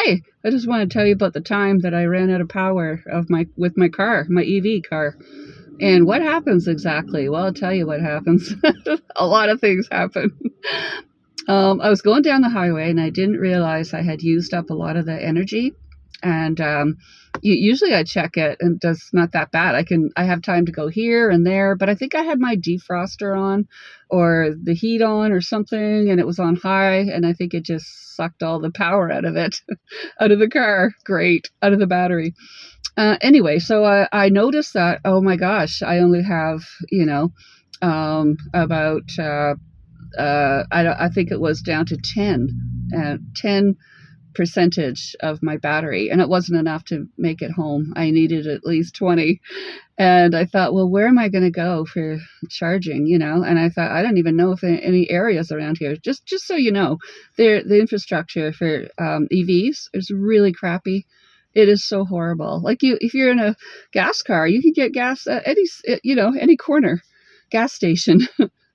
Hi. I just want to tell you about the time that I ran out of power with my car, my EV car. And what happens exactly? Well, I'll tell you what happens. A lot of things happen. I was going down the highway and I didn't realize I had used up a lot of the energy. And usually I check it and it's not that bad. I have time to go here and there, but I think I had my defroster on or the heat on or something, and it was on high, and I think it just sucked all the power out of it, out of the car. Great, out of the battery. Anyway, so I noticed that, oh my gosh, I only have, about I think it was down to 10 percentage of my battery, and it wasn't enough to make it home. I needed at least 20. And I thought, well, where am I going to go for charging, And I thought, I don't even know if any areas around here, just so you know, the infrastructure for EVs is really crappy. It is so horrible. Like if you're in a gas car, you can get gas at any corner gas station.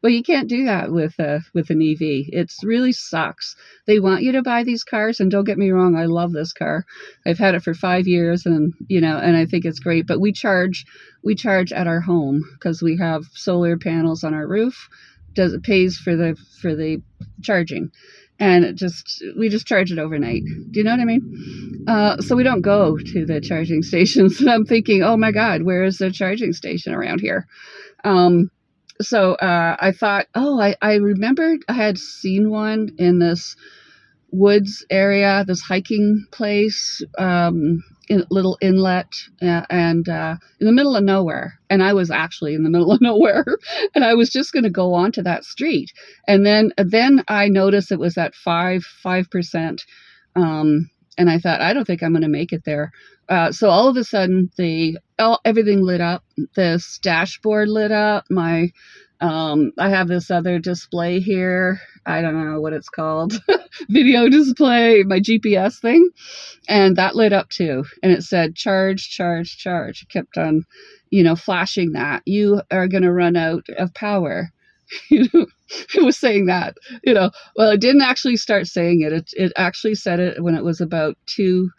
Well, you can't do that with an EV. It really sucks. They want you to buy these cars, and don't get me wrong, I love this car. I've had it for 5 years, and I think it's great. But we charge at our home because we have solar panels on our roof. It pays for the charging, and we just charge it overnight. Do you know what I mean? So we don't go to the charging stations. And I'm thinking, oh my God, where is the charging station around here? So I thought, I remembered I had seen one in this woods area, this hiking place, in a little inlet, and in the middle of nowhere. And I was actually in the middle of nowhere, and I was just going to go onto that street. And then I noticed it was at 5%. And I thought, I don't think I'm going to make it there. So all of a sudden, everything lit up. This dashboard lit up. I have this other display here. I don't know what it's called. Video display, my GPS thing. And that lit up too. And it said, charge, charge, charge. It kept on, flashing that. You are going to run out of power. It was saying that, well, it didn't actually start saying it. It actually said it when it was about 2%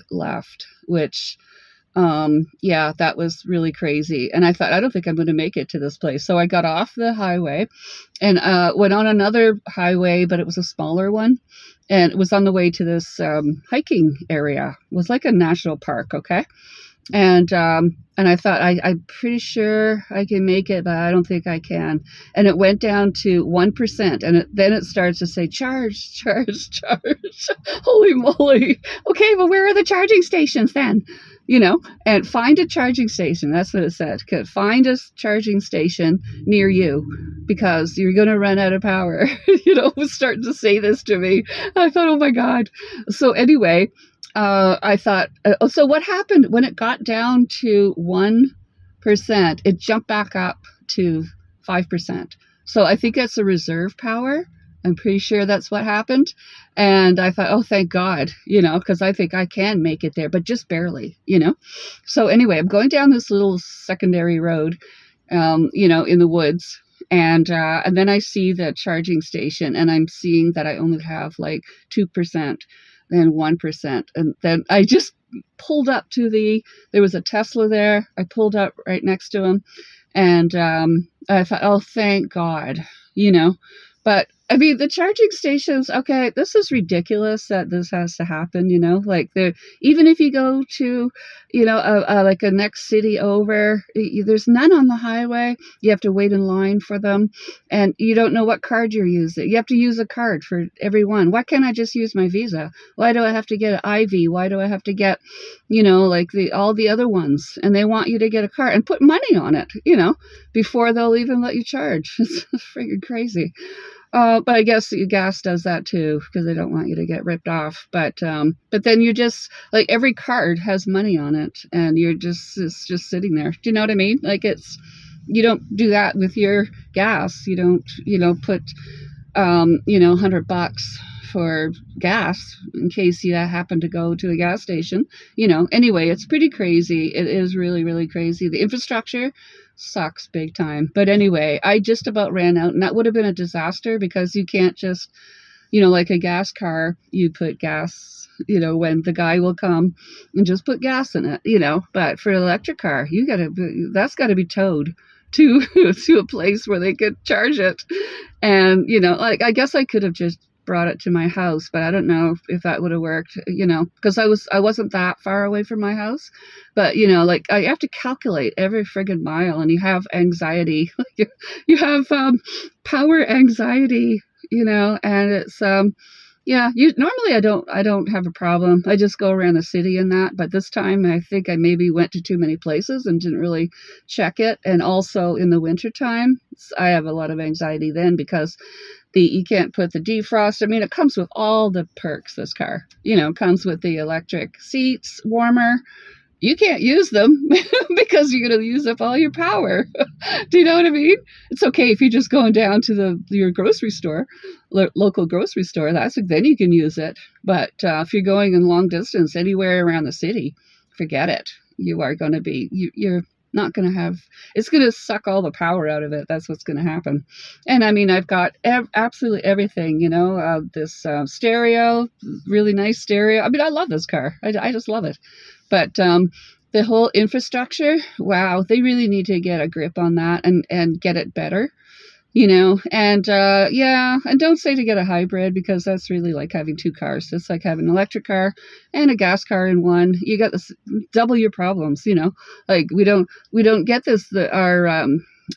left, which, that was really crazy. And I thought, I don't think I'm going to make it to this place. So I got off the highway and went on another highway, but it was a smaller one. And it was on the way to this hiking area. It was like a national park, okay? And I thought, I'm pretty sure I can make it, but I don't think I can. And it went down to 1%. And then it starts to say, charge, charge, charge. Holy moly. Okay, well, where are the charging stations then? And find a charging station. That's what it said. Find a charging station near you because you're going to run out of power. It was starting to say this to me. I thought, oh my God. So anyway, I thought, so what happened when it got down to 1%, it jumped back up to 5%. So I think it's a reserve power. I'm pretty sure that's what happened. And I thought, oh, thank God, because I think I can make it there, but just barely, So anyway, I'm going down this little secondary road, in the woods. And then I see the charging station, and I'm seeing that I only have like 2%. Then 1%. And then I just pulled up there was a Tesla there. I pulled up right next to him. And I thought, oh, thank God, But I mean, the charging stations, okay, this is ridiculous that this has to happen, like even if you go to, like a next city over, there's none on the highway. You have to wait in line for them, and you don't know what card you're using. You have to use a card for every one. Why can't I just use my Visa? Why do I have to get an IV? Why do I have to get, like all the other ones? And they want you to get a card and put money on it, before they'll even let you charge. It's freaking crazy. But I guess gas does that too because they don't want you to get ripped off. But then you just like every card has money on it, and it's just sitting there. Do you know what I mean? Like you don't do that with your gas. You don't put $100 for gas in case you happen to go to a gas station. Anyway, it's pretty crazy. It is really, really crazy. The infrastructure sucks big time. But anyway, I just about ran out, and that would have been a disaster because you can't just Like a gas car, you put gas, when the guy will come and just put gas in it. But for an electric car, that's got to be towed to to a place where they could charge it. And, like, I guess I could have just brought it to my house, but I don't know if that would have worked, because I wasn't that far away from my house. But, like, I have to calculate every friggin' mile, and you have anxiety. You have power anxiety, and it's yeah, normally I don't have a problem. I just go around the city and that, but this time I think I maybe went to too many places and didn't really check it. And also in the wintertime, I have a lot of anxiety then because you can't put the defrost. I mean, it comes with all the perks, this car. It comes with the electric seats, warmer. You can't use them because you're going to use up all your power. Do you know what I mean? It's okay if you're just going down to your grocery store, local grocery store. Then you can use it. But if you're going in long distance anywhere around the city, forget it. You are going to be you're not going to have. It's going to suck all the power out of it. That's what's going to happen. And I mean, I've got absolutely everything. This stereo, really nice stereo. I mean, I love this car. I just love it. But the whole infrastructure, wow, they really need to get a grip on that and get it better, And yeah, and don't say to get a hybrid because that's really like having two cars. It's like having an electric car and a gas car in one. You got this double your problems, Like we don't get this.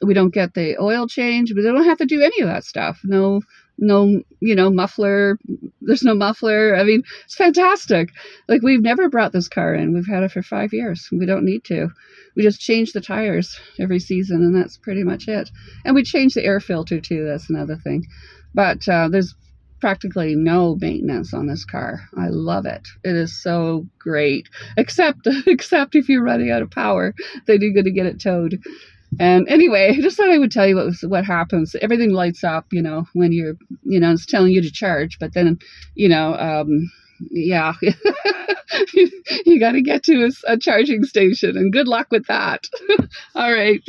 We don't get the oil change. We don't have to do any of that stuff. No, muffler. There's no muffler. I mean, it's fantastic. Like, we've never brought this car in. We've had it for 5 years. We don't need to. We just change the tires every season, and that's pretty much it. And we change the air filter too. That's another thing. But there's practically no maintenance on this car. I love it. It is so great. Except if you're running out of power, then you're going to get it towed. And anyway, I just thought I would tell you what happens. Everything lights up, when you're, it's telling you to charge. But then, yeah, you got to get to a charging station. And good luck with that. All right.